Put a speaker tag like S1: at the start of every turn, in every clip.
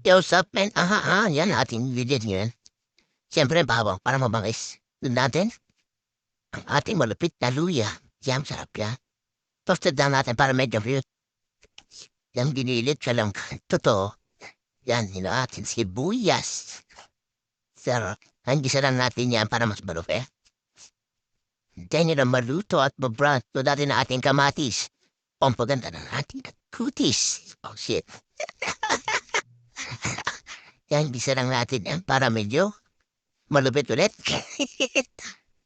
S1: Yo, sup, man? Yan ating video ngayon. Siyempre, bawang para mabangis. Doon natin, ang ating malupit na luya. Yan, sarap yan. Toasted lang natin para medyo cute. Yan, ginilit siya lang. Totoo. Yan, ating sibuyas. Sarap. Ang gisa lang natin yan para mas malupit. Then yun ang maluto at mabrown. Doon natin na ating kamatis. Pampaganda ng ating kutis. Oh, shit. Yan, gisa lang natin yan para medyo malupit ulit.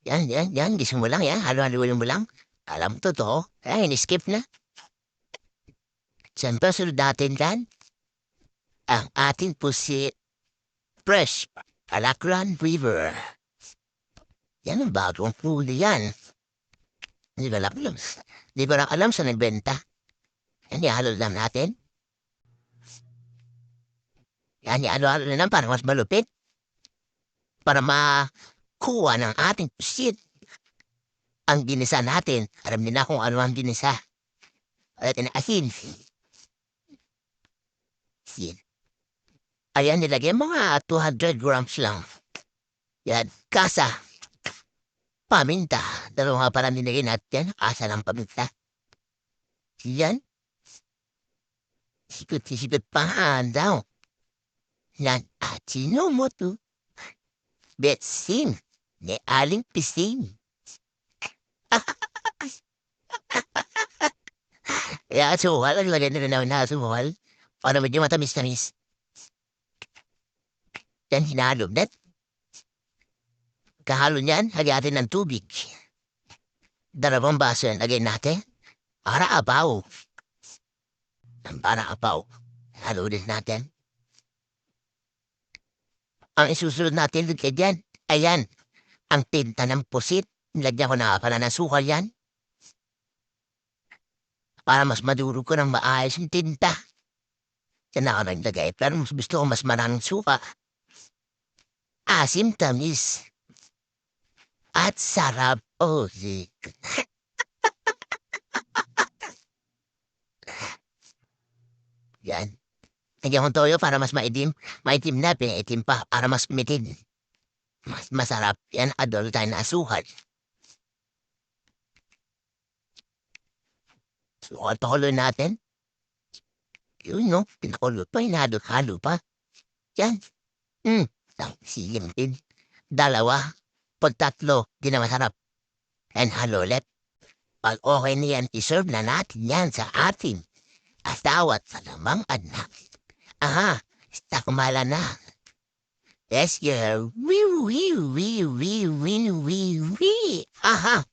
S1: Yan. Gusto mo lang yan. Halo-haloin mo lang. Alam totoo. Ay, in-skip na. Siyempre, sunod natin dyan. Ang ating pusit. Fresh. Alacran River. Yan ang bagong huli yan. Hindi ko alam. Hindi ko lang alam sa nagbenta. Yan, ihalo lang natin. Yan, ihalo-halo na lang para mas malupit. Para makuha ng ating pusit. Ang ginisa natin. Alam niyo na kung ano ang ginisa. At asin. Asin. Ayan, nilagay mga 200 grams lang. Yan, kasa. Paminta. Dalawa nga pala nilagay natin. Kasa ng paminta. Yan. Sikot pa daw. Yan, atino mo to. Betsin. Ni aling pising. Kaya suwal, ang lagay nila namin na suwal. Para medyo matamis-tamis. Yan, hinalo net. Kahalo niyan, hagatin ng tubig. Dalawang baso yan, lagay natin. Para apaw. Para apaw. Halo din natin. Ang isusunod natin, lagay dyan. Ayan, ang tinta ng pusit. Nilagyan ko na pala ng sukal yan. Para mas maduro ko ng maayos yung tinta. Yan na ako naglagay. Pero mas gusto ko mas maraming suka. Asim, tamis. At sarap. Oh, zik. Yan. Lagyan kong toyo para mas maitim. Maitim na, pinaitim pa para mas mitid. Mas masarap. Yan, adol tayo na asukal. So, patuloy natin. Yun, no? Pinakulo pa, hinalo-halo pa. Yan. Silim din. Dalawa. Pag tatlo, di na masarap. And halo ulit. Pag okay na yan, iserve na natin yan sa ating asawa at sa lamang anak. Aha, está kumala na. Yes, girl. Wee, wee, wee, wee, wee, wee, wee. Aha.